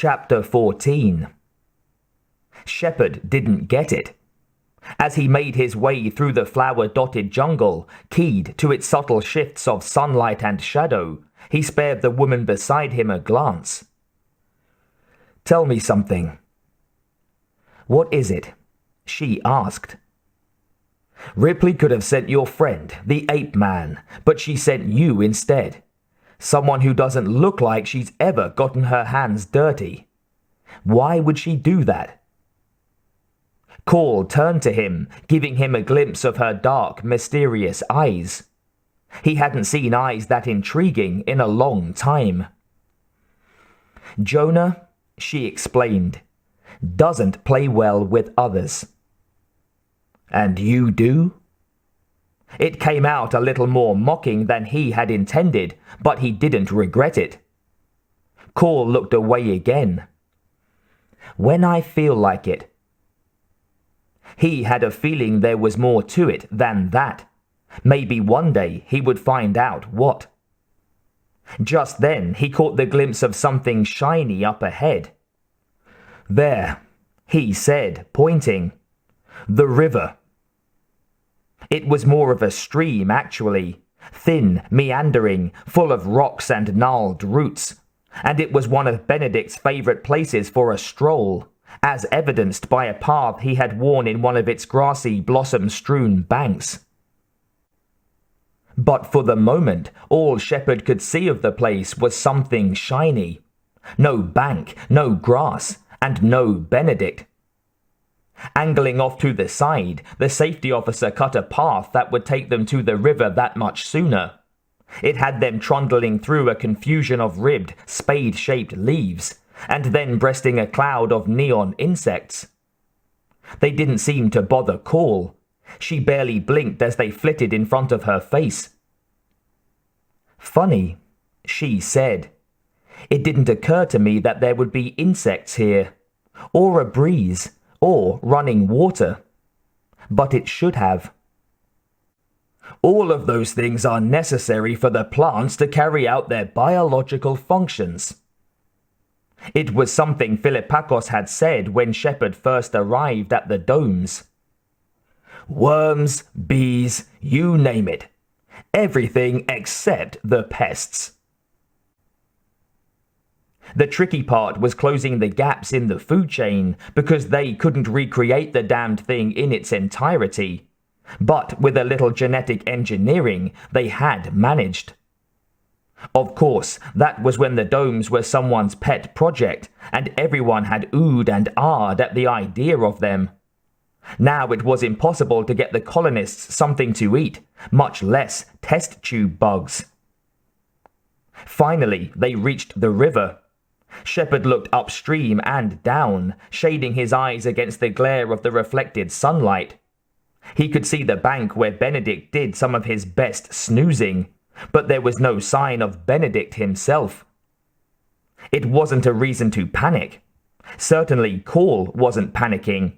Chapter 14. Shepard didn't get it. As he made his way through the flower-dotted jungle, keyed to its subtle shifts of sunlight and shadow, he spared the woman beside him a glance. "Tell me something." "What is it?" she asked. "Ripley could have sent your friend, the ape man, but she sent you instead. Someone who doesn't look like she's ever gotten her hands dirty. Why would she do that?" Call turned to him, giving him a glimpse of her dark, mysterious eyes. He hadn't seen eyes that intriguing in a long time. "Jonah," she explained, "doesn't play well with others." "And you do?" It came out a little more mocking than he had intended, but he didn't regret it. Call looked away again. "When I feel like it." He had a feeling there was more to it than that. Maybe one day he would find out what. Just then he caught the glimpse of something shiny up ahead. "There," he said, pointing. "The river." It was more of a stream, actually, thin, meandering, full of rocks and gnarled roots, and it was one of Benedict's favorite places for a stroll, as evidenced by a path he had worn in one of its grassy, blossom-strewn banks. But for the moment, all Shepard could see of the place was something shiny. No bank, no grass, and no Benedict. Angling off to the side, the safety officer cut a path that would take them to the river that much sooner. It had them trundling through a confusion of ribbed, spade-shaped leaves, and then breasting a cloud of neon insects. They didn't seem to bother Call. She barely blinked as they flitted in front of her face. "Funny," she said. "It didn't occur to me that there would be insects here, or a breeze, or running water. But it should have." "All of those things are necessary for the plants to carry out their biological functions." It was something Philippakos had said when Shepard first arrived at the domes. "Worms, bees, you name it. Everything except the pests." The tricky part was closing the gaps in the food chain, because they couldn't recreate the damned thing in its entirety. But with a little genetic engineering, they had managed. Of course, that was when the domes were someone's pet project, and everyone had oohed and ahed at the idea of them. Now it was impossible to get the colonists something to eat, much less test tube bugs. Finally, they reached the river. Shepard looked upstream and down, shading his eyes against the glare of the reflected sunlight. He could see the bank where Benedict did some of his best snoozing, but there was no sign of Benedict himself. It wasn't a reason to panic. Certainly Call wasn't panicking.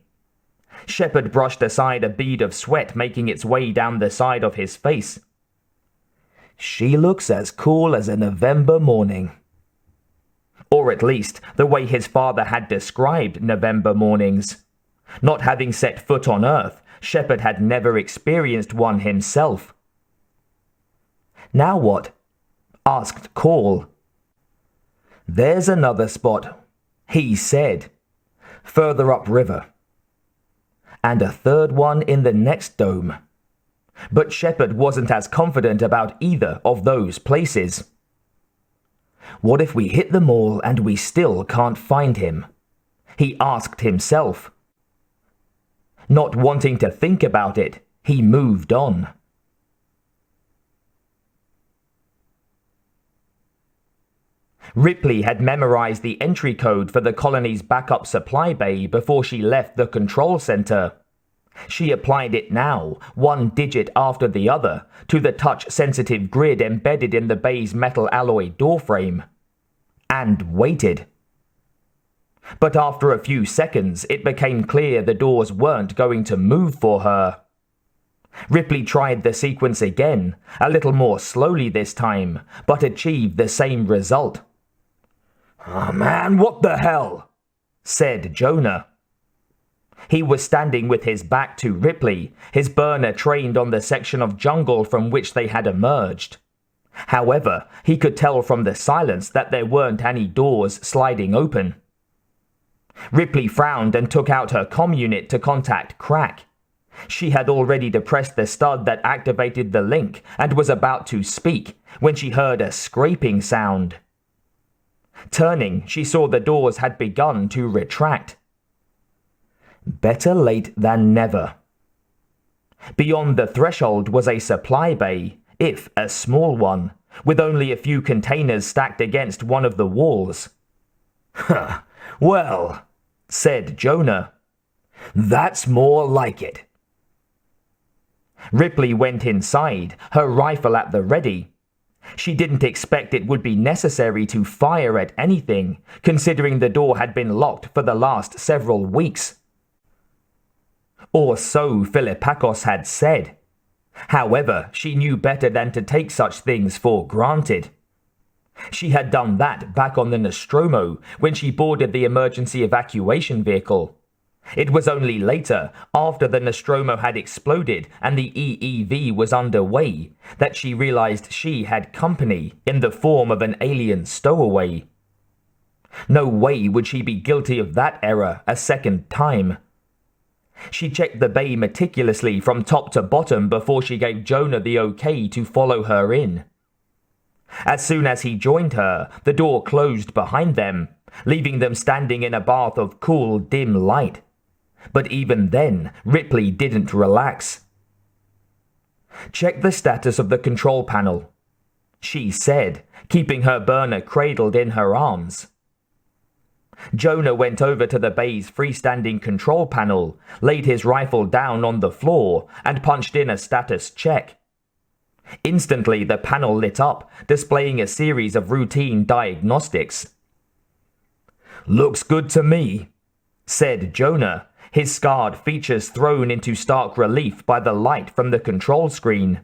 Shepard brushed aside a bead of sweat making its way down the side of his face. "She looks as cool as a November morning." Or at least, the way his father had described November mornings. Not having set foot on Earth, Shepard had never experienced one himself. "Now what?" asked Call. "There's another spot," he said, "further upriver. And a third one in the next dome." But Shepard wasn't as confident about either of those places. "What if we hit them all and we still can't find him?" he asked himself. Not wanting to think about it, he moved on. Ripley had memorized the entry code for the colony's backup supply bay before she left the control center. She applied it now, one digit after the other, to the touch-sensitive grid embedded in the bay's metal alloy doorframe. And waited. But after a few seconds, it became clear the doors weren't going to move for her. Ripley tried the sequence again, a little more slowly this time, but achieved the same result. "Oh man, what the hell?" said Jonah. He was standing with his back to Ripley, his burner trained on the section of jungle from which they had emerged. However, he could tell from the silence that there weren't any doors sliding open. Ripley frowned and took out her comm unit to contact Crack. She had already depressed the stud that activated the link and was about to speak when she heard a scraping sound. Turning, she saw the doors had begun to retract. Better late than never. Beyond the threshold was a supply bay, if a small one, with only a few containers stacked against one of the walls. "Huh, well," said Jonah. "That's more like it." Ripley went inside, her rifle at the ready. She didn't expect it would be necessary to fire at anything, considering the door had been locked for the last several weeks. Or so Philippakos had said. However, she knew better than to take such things for granted. She had done that back on the Nostromo when she boarded the emergency evacuation vehicle. It was only later, after the Nostromo had exploded and the EEV was underway, that she realized she had company in the form of an alien stowaway. No way would she be guilty of that error a second time. She checked the bay meticulously from top to bottom before she gave Jonah the okay to follow her in. As soon as he joined her, the door closed behind them, leaving them standing in a bath of cool, dim light. But even then, Ripley didn't relax. "Check the status of the control panel," she said, keeping her burner cradled in her arms. Jonah went over to the bay's freestanding control panel, laid his rifle down on the floor, and punched in a status check. Instantly, the panel lit up, displaying a series of routine diagnostics. "Looks good to me," said Jonah, his scarred features thrown into stark relief by the light from the control screen.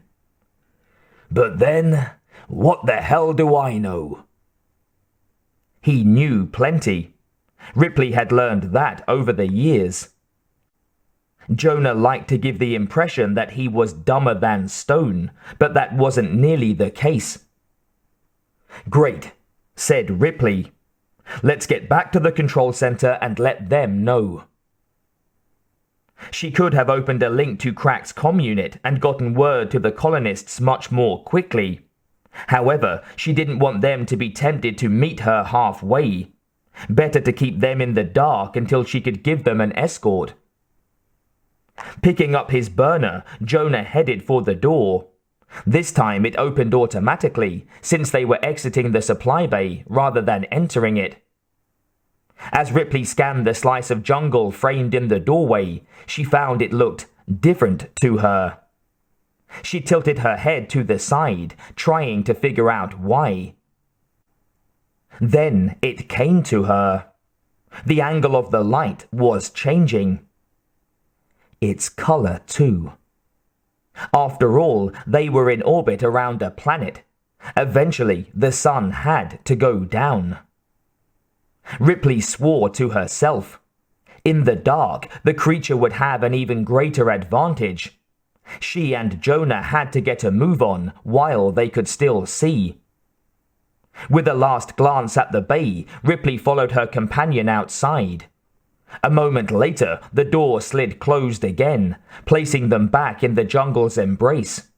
"But then, what the hell do I know?" He knew plenty. Ripley had learned that over the years. Jonah liked to give the impression that he was dumber than stone, but that wasn't nearly the case. "Great," said Ripley. "Let's get back to the control center and let them know." She could have opened a link to Crack's comm unit and gotten word to the colonists much more quickly. However, she didn't want them to be tempted to meet her halfway. Better to keep them in the dark until she could give them an escort. Picking up his burner, Jonah headed for the door. This time it opened automatically, since they were exiting the supply bay rather than entering it. As Ripley scanned the slice of jungle framed in the doorway, she found it looked different to her. She tilted her head to the side, trying to figure out why. Then it came to her. The angle of the light was changing. Its color, too. After all, they were in orbit around a planet. Eventually, the sun had to go down. Ripley swore to herself. In the dark, the creature would have an even greater advantage. She and Jonah had to get a move on while they could still see. With a last glance at the bay, Ripley followed her companion outside. A moment later, the door slid closed again, placing them back in the jungle's embrace.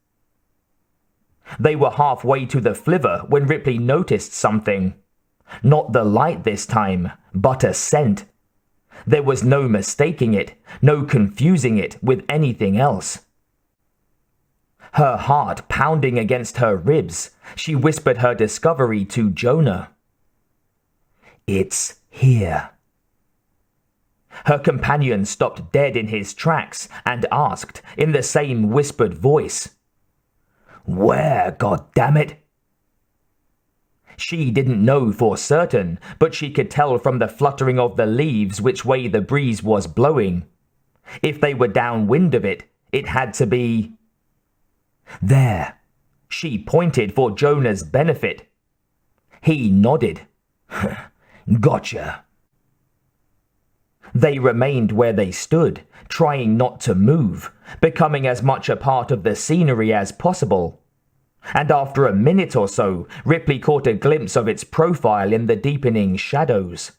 They were halfway to the flivver when Ripley noticed something. Not the light this time, but a scent. There was no mistaking it, no confusing it with anything else. Her heart pounding against her ribs, she whispered her discovery to Jonah. "It's here." Her companion stopped dead in his tracks and asked, in the same whispered voice, "Where, goddammit?" She didn't know for certain, but she could tell from the fluttering of the leaves which way the breeze was blowing. If they were downwind of it, it had to be... There. She pointed for Jonah's benefit. He nodded. Gotcha. They remained where they stood, trying not to move, becoming as much a part of the scenery as possible. And after a minute or so, Ripley caught a glimpse of its profile in the deepening shadows.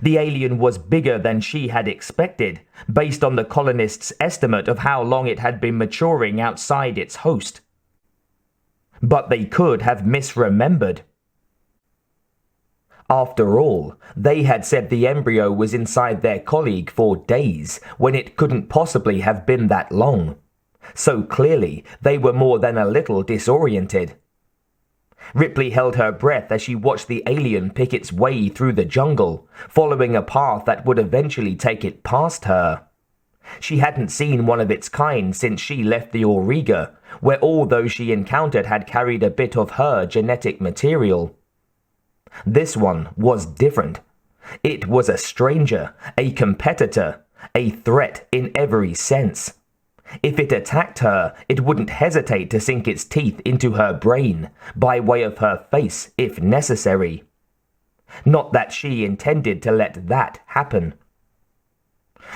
The alien was bigger than she had expected, based on the colonists' estimate of how long it had been maturing outside its host. But they could have misremembered. After all, they had said the embryo was inside their colleague for days, when it couldn't possibly have been that long. So clearly, they were more than a little disoriented. Ripley held her breath as she watched the alien pick its way through the jungle, following a path that would eventually take it past her. She hadn't seen one of its kind since she left the Auriga, where all those she encountered had carried a bit of her genetic material. This one was different. It was a stranger, a competitor, a threat in every sense. If it attacked her, it wouldn't hesitate to sink its teeth into her brain, by way of her face if necessary. Not that she intended to let that happen.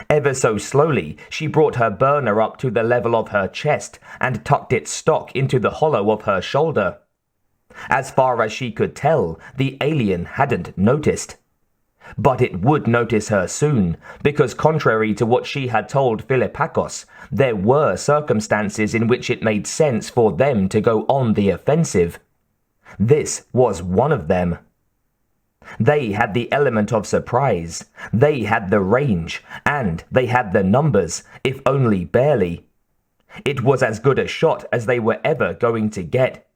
Ever so slowly, she brought her burner up to the level of her chest and tucked its stock into the hollow of her shoulder. As far as she could tell, the alien hadn't noticed. But it would notice her soon, because contrary to what she had told Philippakos, there were circumstances in which it made sense for them to go on the offensive. This was one of them. They had the element of surprise, they had the range, and they had the numbers, if only barely. It was as good a shot as they were ever going to get.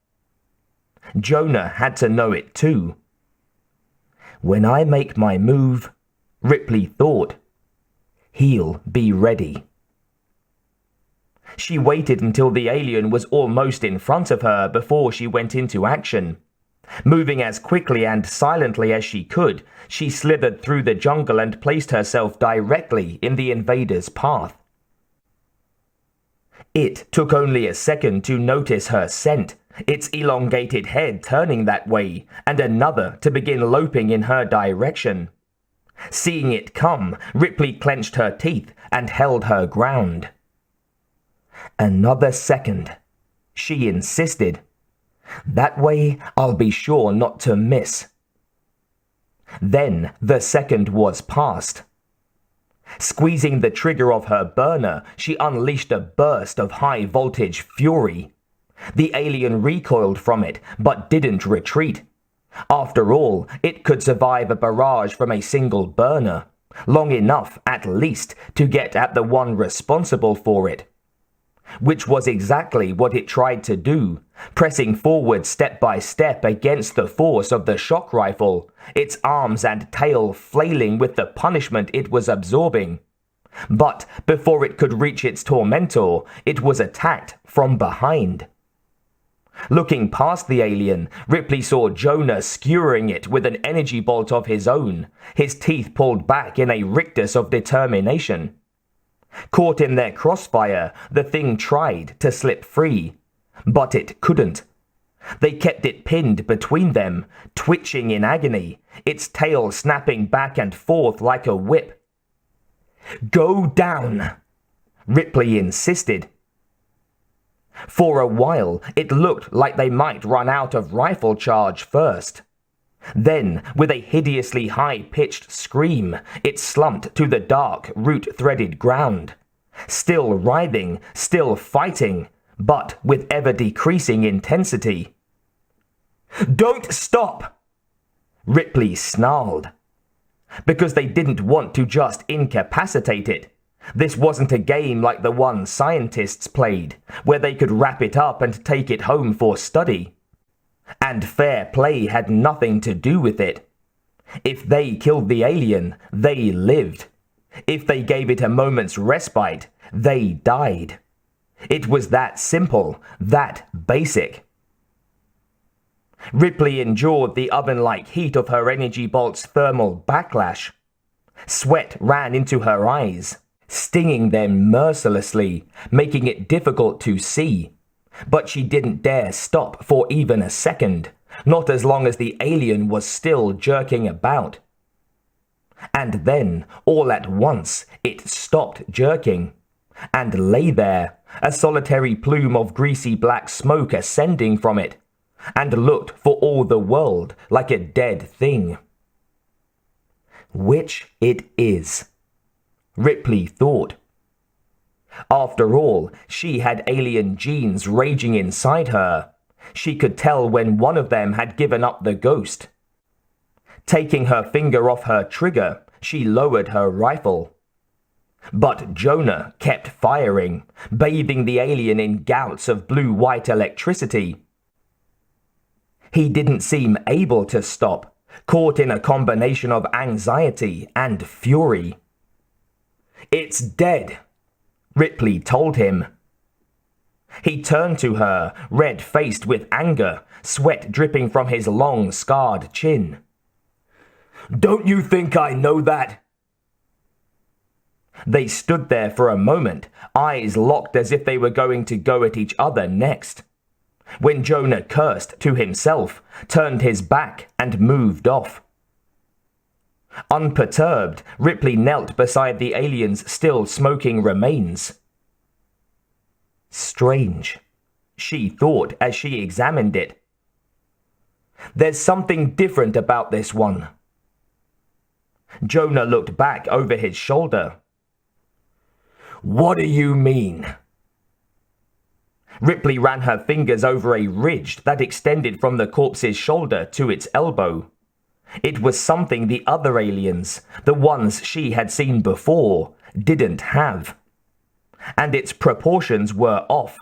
Jonah had to know it too. When I make my move, Ripley thought, he'll be ready. She waited until the alien was almost in front of her before she went into action. Moving as quickly and silently as she could, she slithered through the jungle and placed herself directly in the invader's path. It took only a second to notice her scent, its elongated head turning that way, and another to begin loping in her direction. Seeing it come, Ripley clenched her teeth and held her ground. Another second, she insisted. That way I'll be sure not to miss. Then the second was past. Squeezing the trigger of her burner, she unleashed a burst of high-voltage fury. The alien recoiled from it, but didn't retreat. After all, it could survive a barrage from a single burner, long enough, at least, to get at the one responsible for it. Which was exactly what it tried to do, pressing forward step by step against the force of the shock rifle, its arms and tail flailing with the punishment it was absorbing. But before it could reach its tormentor, it was attacked from behind. Looking past the alien, Ripley saw Jonah skewering it with an energy bolt of his own, his teeth pulled back in a rictus of determination. Caught in their crossfire, the thing tried to slip free, but it couldn't. They kept it pinned between them, twitching in agony, its tail snapping back and forth like a whip. "Go down," Ripley insisted. For a while, it looked like they might run out of rifle charge first. Then, with a hideously high-pitched scream, it slumped to the dark, root-threaded ground. Still writhing, still fighting, but with ever-decreasing intensity. "Don't stop!" Ripley snarled. Because they didn't want to just incapacitate it. This wasn't a game like the one scientists played, where they could wrap it up and take it home for study. And fair play had nothing to do with it. If they killed the alien, they lived. If they gave it a moment's respite, they died. It was that simple, that basic. Ripley endured the oven-like heat of her energy bolt's thermal backlash. Sweat ran into her eyes, stinging them mercilessly, making it difficult to see. But she didn't dare stop for even a second, Not as long as the alien was still jerking about. And then, all at once, it stopped jerking, and lay there, a solitary plume of greasy black smoke ascending from it, and looked for all the world like a dead thing. Which it is, Ripley thought. After all, she had alien genes raging inside her. She could tell when one of them had given up the ghost. Taking her finger off her trigger, she lowered her rifle. But Jonah kept firing, bathing the alien in gouts of blue-white electricity. He didn't seem able to stop, caught in a combination of anxiety and fury. "It's dead," Ripley told him. He turned to her, red-faced with anger, sweat dripping from his long, scarred chin. "Don't you think I know that?" They stood there for a moment, eyes locked as if they were going to go at each other next, when Jonah cursed to himself, turned his back, and moved off. Unperturbed, Ripley knelt beside the alien's still smoking remains. Strange, she thought as she examined it. There's something different about this one. Jonah looked back over his shoulder. "What do you mean?" Ripley ran her fingers over a ridge that extended from the corpse's shoulder to its elbow. It was something the other aliens, the ones she had seen before, didn't have. And its proportions were off.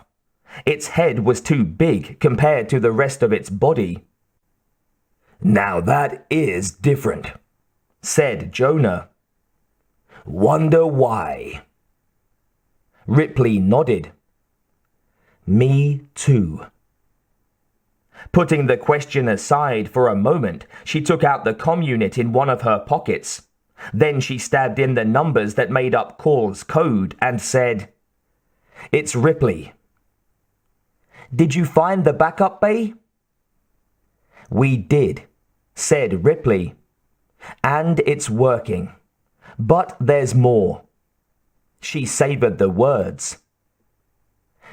Its head was too big compared to the rest of its body. "Now that is different," said Jonah. "Wonder why?" Ripley nodded. "Me too." Putting the question aside for a moment, she took out the comm unit in one of her pockets. Then she stabbed in the numbers that made up Call's code and said, "It's Ripley." "Did you find the backup bay?" "We did," said Ripley. "And it's working. But there's more." She savored the words.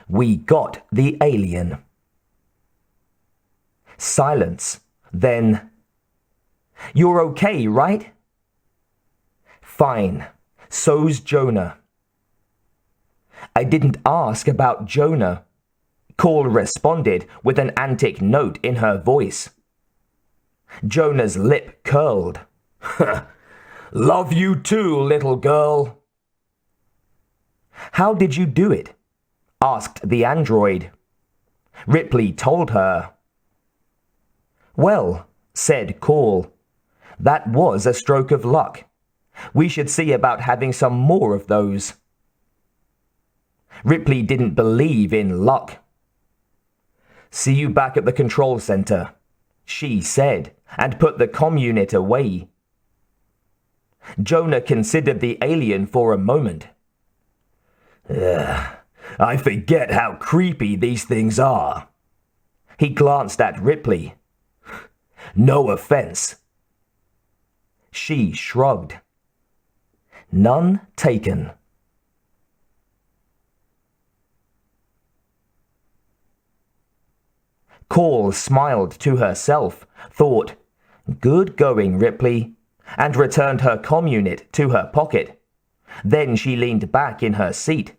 "We got the alien." Silence. Then, "You're okay, right?" "Fine. So's Jonah." "I didn't ask about Jonah," Call responded with an antic note in her voice. Jonah's lip curled. "Love you too, little girl." "How did you do it?" asked the android. Ripley told her. "Well," said Call, "that was a stroke of luck. We should see about having some more of those." Ripley didn't believe in luck. "See you back at the control center," she said, and put the comm unit away. Jonah considered the alien for a moment. I forget how creepy these things are." He glanced at Ripley. "No offense." She shrugged. "None taken." Call smiled to herself, thought, "Good going, Ripley," and returned her comm unit to her pocket. Then she leaned back in her seat.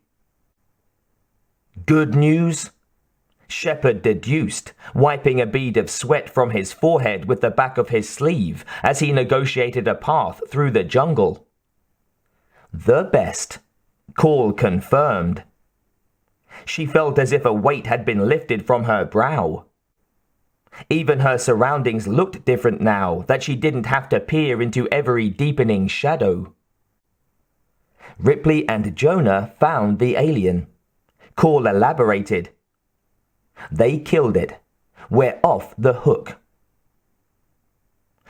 "Good news?" Shepard deduced, wiping a bead of sweat from his forehead with the back of his sleeve as he negotiated a path through the jungle. "The best," Call confirmed. She felt as if a weight had been lifted from her brow. Even her surroundings looked different now that she didn't have to peer into every deepening shadow. Ripley and Jonah found the alien. Call elaborated. "They killed it. We're off the hook."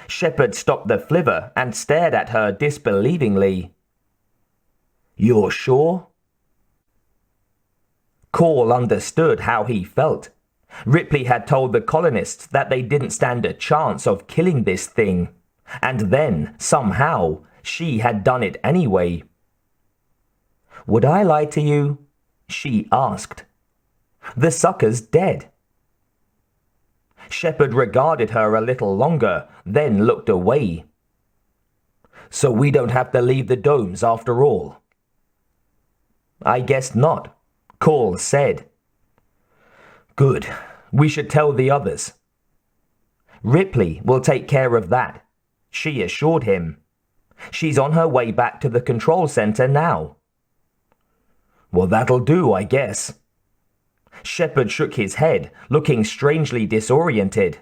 Shepard stopped the flivver and stared at her disbelievingly. "You're sure?" Call understood how he felt. Ripley had told the colonists that they didn't stand a chance of killing this thing, and then, somehow, she had done it anyway. "Would I lie to you?" she asked. "The sucker's dead." Shepard regarded her a little longer, then looked away. "So we don't have to leave the domes after all?" "I guess not," Call said. "Good. We should tell the others." "Ripley will take care of that," she assured him. "She's on her way back to the control center now." "Well, that'll do, I guess." Shepard shook his head, looking strangely disoriented.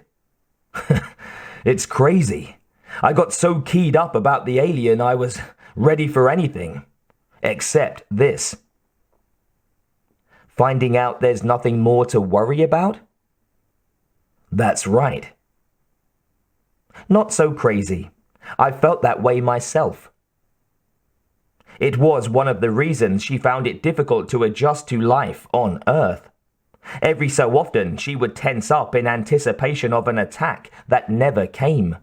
"It's crazy. I got so keyed up about the alien I was ready for anything. Except this." "Finding out there's nothing more to worry about?" "That's right." "Not so crazy. I felt that way myself." It was one of the reasons she found it difficult to adjust to life on Earth. Every so often she would tense up in anticipation of an attack that never came.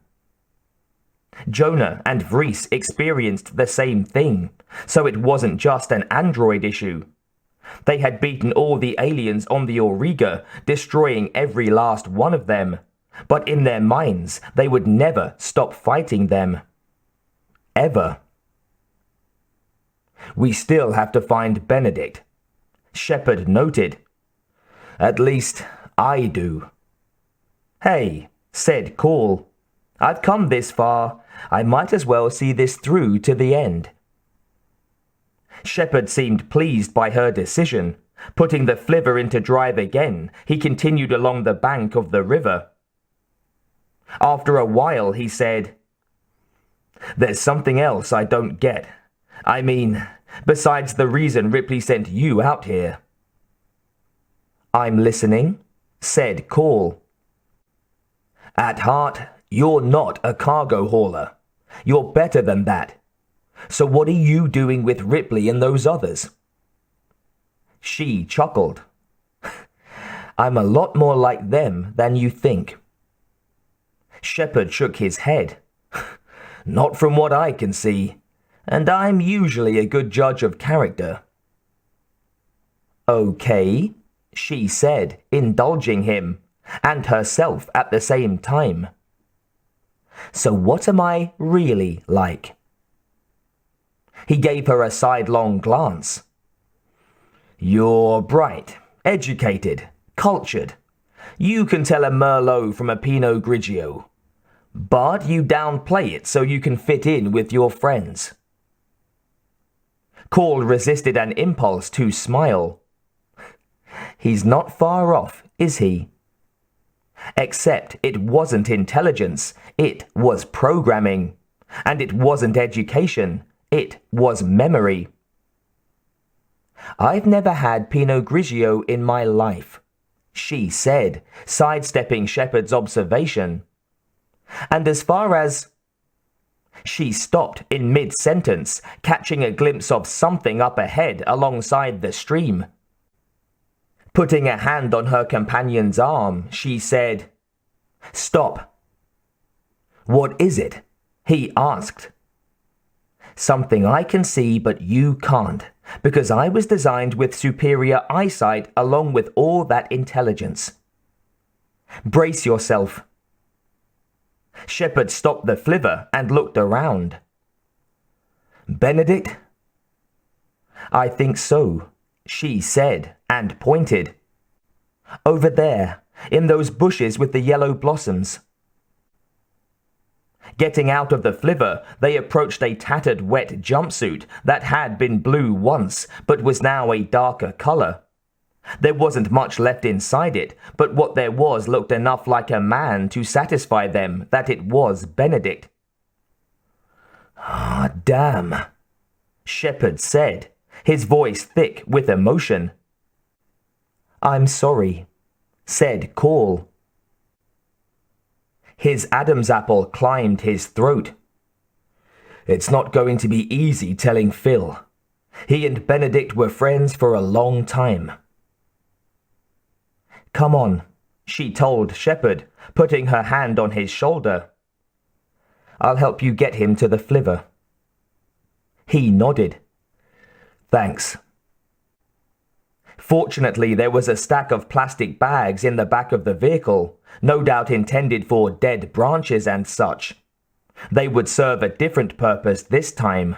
Jonah and Vriess experienced the same thing, so it wasn't just an android issue. They had beaten all the aliens on the Auriga, destroying every last one of them, but in their minds they would never stop fighting them. Ever. "We still have to find Benedict," Shepard noted. "At least, I do." "Hey," said Call. "I've come this far. I might as well see this through to the end." Shepard seemed pleased by her decision. Putting the flivver into drive again, he continued along the bank of the river. After a while, he said, "There's something else I don't get. I mean, besides the reason Ripley sent you out here." "I'm listening," said Call. "At heart, you're not a cargo hauler. You're better than that. So what are you doing with Ripley and those others?" She chuckled. "I'm a lot more like them than you think." Shepard shook his head. "Not from what I can see, and I'm usually a good judge of character." "Okay," she said, indulging him, and herself at the same time. "So what am I really like?" He gave her a sidelong glance. "You're bright, educated, cultured. You can tell a Merlot from a Pinot Grigio. But you downplay it so you can fit in with your friends." Call resisted an impulse to smile. "He's not far off, is he?" Except it wasn't intelligence, it was programming. And it wasn't education, it was memory. "I've never had Pinot Grigio in my life," she said, sidestepping Shepard's observation. "And as far as—" She stopped in mid-sentence, catching a glimpse of something up ahead alongside the stream. Putting a hand on her companion's arm, she said, "Stop." "What is it?" he asked. "Something I can see but you can't, because I was designed with superior eyesight along with all that intelligence. Brace yourself." Shepard stopped the flivver and looked around. "Benedict?" "I think so," she said, and pointed. "Over there, in those bushes with the yellow blossoms." Getting out of the flivver, they approached a tattered wet jumpsuit that had been blue once, but was now a darker color. There wasn't much left inside it, but what there was looked enough like a man to satisfy them that it was Benedict. "Ah, damn," Shepard said, his voice thick with emotion. "I'm sorry," said Call. His Adam's apple climbed his throat. "It's not going to be easy telling Phil. He and Benedict were friends for a long time." "Come on," she told Shepard, putting her hand on his shoulder. "I'll help you get him to the flivver." He nodded. "Thanks." Fortunately, there was a stack of plastic bags in the back of the vehicle, no doubt intended for dead branches and such. They would serve a different purpose this time.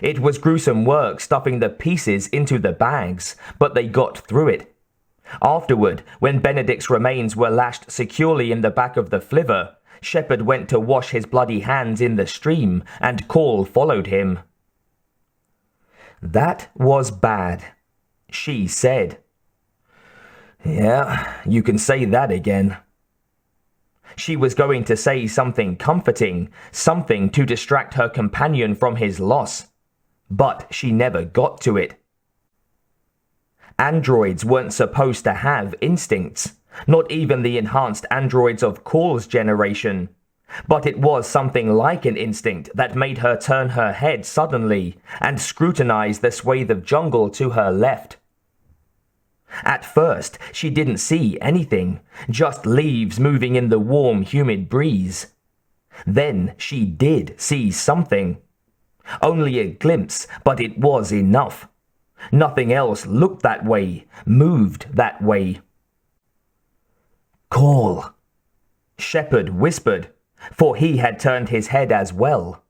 It was gruesome work stuffing the pieces into the bags, but they got through it. Afterward, when Benedict's remains were lashed securely in the back of the flivver, Shepard went to wash his bloody hands in the stream, and Call followed him. "That was bad," she said. "Yeah, you can say that again." She was going to say something comforting, something to distract her companion from his loss, but she never got to it. Androids weren't supposed to have instincts, not even the enhanced androids of Call's generation, but it was something like an instinct that made her turn her head suddenly and scrutinize the swathe of jungle to her left. At first, she didn't see anything, just leaves moving in the warm, humid breeze. Then she did see something. Only a glimpse, but it was enough. Nothing else looked that way, moved that way. "Call," Shepard whispered, for he had turned his head as well.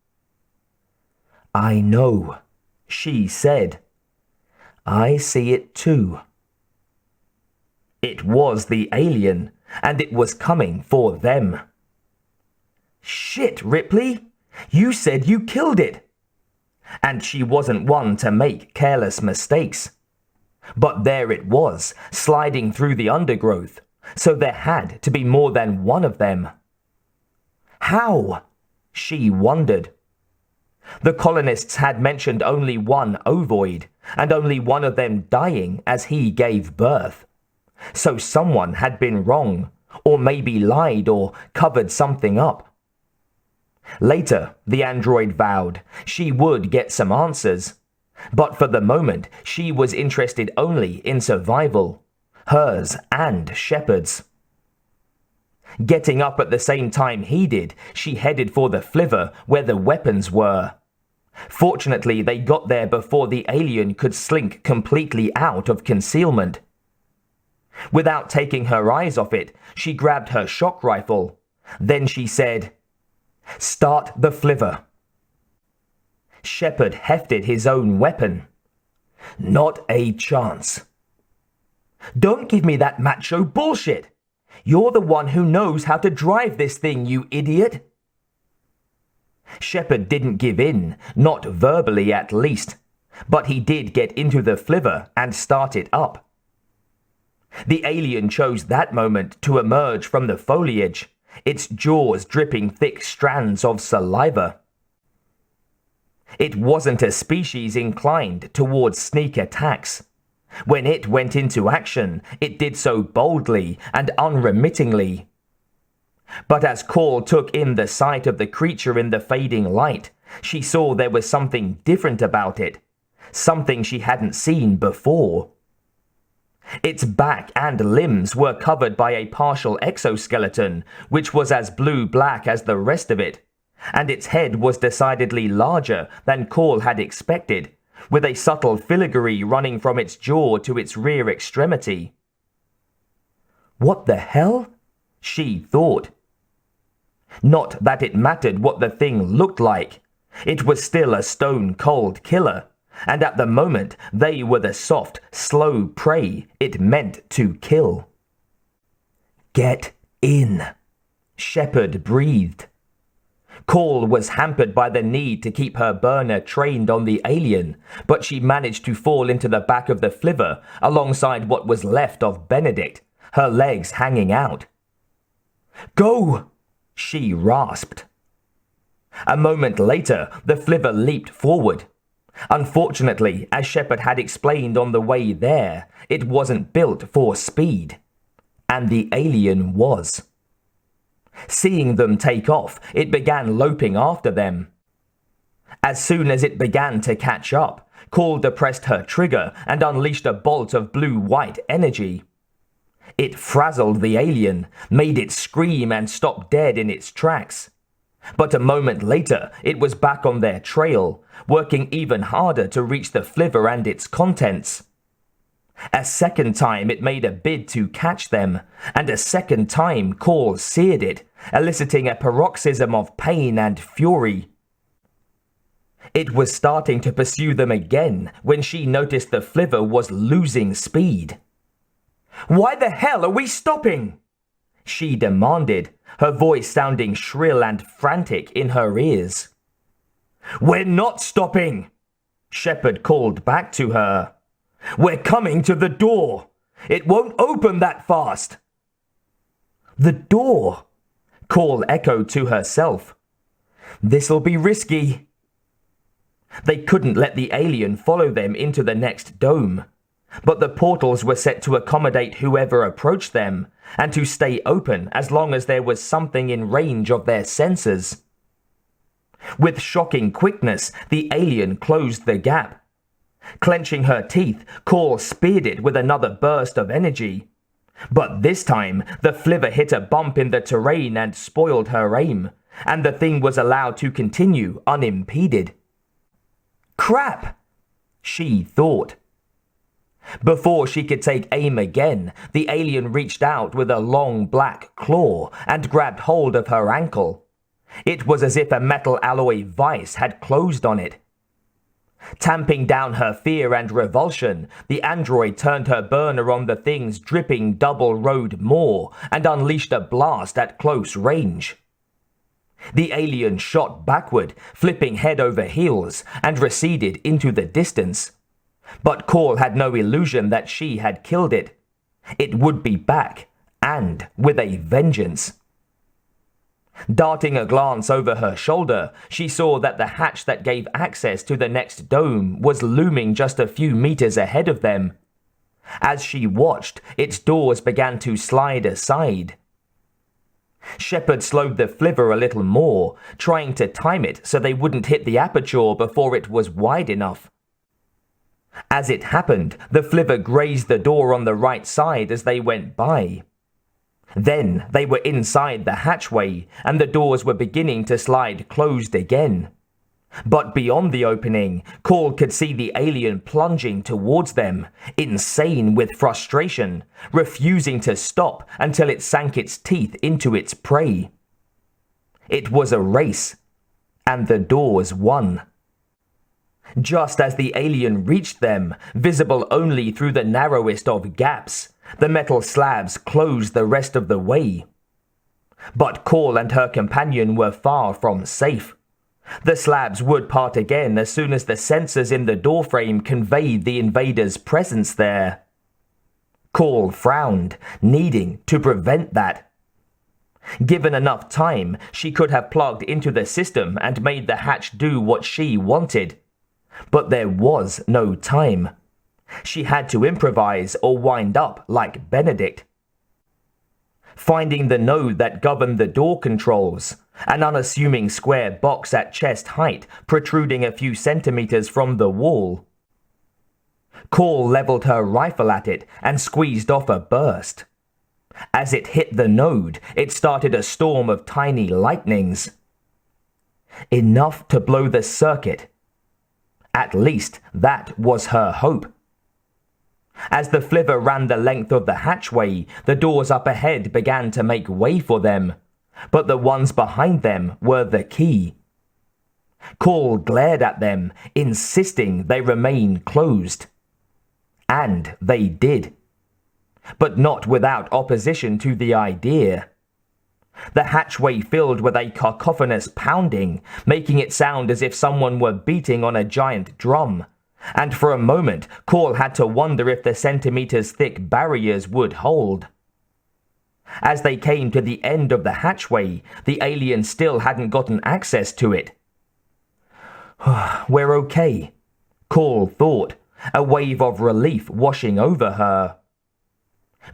"I know," she said. "I see it too." It was the alien, and it was coming for them. "Shit, Ripley! You said you killed it!" And she wasn't one to make careless mistakes. But there it was, sliding through the undergrowth, so there had to be more than one of them. How? She wondered. The colonists had mentioned only one ovoid, and only one of them dying as he gave birth. So someone had been wrong, or maybe lied or covered something up. Later, the android vowed, she would get some answers. But for the moment, she was interested only in survival. Hers and Shepard's. Getting up at the same time he did, she headed for the flivver where the weapons were. Fortunately, they got there before the alien could slink completely out of concealment. Without taking her eyes off it, she grabbed her shock rifle. Then she said, "Start the flivver." Shepard hefted his own weapon. "Not a chance." "Don't give me that macho bullshit. You're the one who knows how to drive this thing, you idiot." Shepard didn't give in, not verbally at least, but he did get into the flivver and start it up. The alien chose that moment to emerge from the foliage, its jaws dripping thick strands of saliva. It wasn't a species inclined towards sneak attacks. When it went into action, it did so boldly and unremittingly. But as Call took in the sight of the creature in the fading light, she saw there was something different about it, something she hadn't seen before. Its back and limbs were covered by a partial exoskeleton, which was as blue-black as the rest of it, and its head was decidedly larger than Call had expected, with a subtle filigree running from its jaw to its rear extremity. What the hell? She thought. Not that it mattered what the thing looked like. It was still a stone-cold killer, and at the moment they were the soft, slow prey it meant to kill. "Get in," Shepard breathed. Call was hampered by the need to keep her burner trained on the alien, but she managed to fall into the back of the flivver alongside what was left of Benedict, her legs hanging out. "Go!" she rasped. A moment later, the flivver leaped forward. Unfortunately, as Shepard had explained on the way there, it wasn't built for speed. And the alien was. Seeing them take off, it began loping after them. As soon as it began to catch up, Call depressed her trigger and unleashed a bolt of blue-white energy. It frazzled the alien, made it scream and stop dead in its tracks. But a moment later, it was back on their trail, working even harder to reach the flivver and its contents. A second time it made a bid to catch them, and a second time Call seared it, eliciting a paroxysm of pain and fury. It was starting to pursue them again when she noticed the flivver was losing speed. "Why the hell are we stopping?" she demanded, her voice sounding shrill and frantic in her ears. "We're not stopping," Shepard called back to her. "We're coming to the door. It won't open that fast." "The door," Call echoed to herself. "This'll be risky." They couldn't let the alien follow them into the next dome, but the portals were set to accommodate whoever approached them, and to stay open as long as there was something in range of their sensors. With shocking quickness, the alien closed the gap. Clenching her teeth, Call speared it with another burst of energy. But this time, the flivver hit a bump in the terrain and spoiled her aim, and the thing was allowed to continue unimpeded. "Crap!" she thought. Before she could take aim again, the alien reached out with a long black claw and grabbed hold of her ankle. It was as if a metal alloy vice had closed on it. Tamping down her fear and revulsion, the android turned her burner on the thing's dripping double-rowed maw and unleashed a blast at close range. The alien shot backward, flipping head over heels, and receded into the distance. But Call had no illusion that she had killed it. It would be back, and with a vengeance. Darting a glance over her shoulder, she saw that the hatch that gave access to the next dome was looming just a few meters ahead of them. As she watched, its doors began to slide aside. Shepard slowed the flivver a little more, trying to time it so they wouldn't hit the aperture before it was wide enough. As it happened, the flivver grazed the door on the right side as they went by. Then they were inside the hatchway, and the doors were beginning to slide closed again. But beyond the opening, Call could see the alien plunging towards them, insane with frustration, refusing to stop until it sank its teeth into its prey. It was a race, and the doors won. Just as the alien reached them, visible only through the narrowest of gaps, the metal slabs closed the rest of the way. But Call and her companion were far from safe. The slabs would part again as soon as the sensors in the doorframe conveyed the invaders' presence there. Call frowned, needing to prevent that. Given enough time, she could have plugged into the system and made the hatch do what she wanted. But there was no time. She had to improvise or wind up like Benedict. Finding the node that governed the door controls, an unassuming square box at chest height protruding a few centimeters from the wall. Call leveled her rifle at it and squeezed off a burst. As it hit the node, it started a storm of tiny lightnings. Enough to blow the circuit. At least that was her hope. As the flivver ran the length of the hatchway, the doors up ahead began to make way for them, but the ones behind them were the key. Call glared at them, insisting they remain closed. And they did. But not without opposition to the idea. The hatchway filled with a cacophonous pounding, making it sound as if someone were beating on a giant drum. And for a moment, Call had to wonder if the centimeters-thick barriers would hold. As they came to the end of the hatchway, the alien still hadn't gotten access to it. "We're okay," Call thought, a wave of relief washing over her.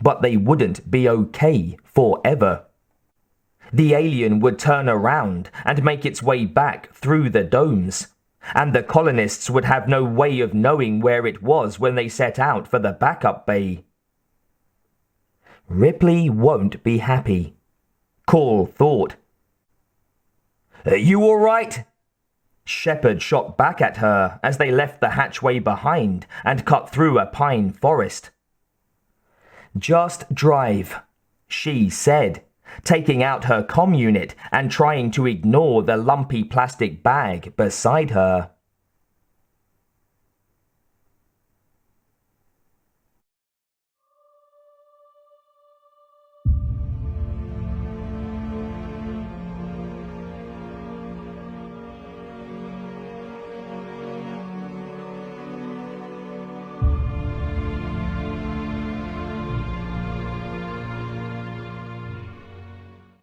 But they wouldn't be okay forever. The alien would turn around and make its way back through the domes, and the colonists would have no way of knowing where it was when they set out for the backup bay. Ripley won't be happy, Call thought. You all right? Shepard shot back at her as they left the hatchway behind and cut through a pine forest. Just drive, she said, taking out her comm unit and trying to ignore the lumpy plastic bag beside her.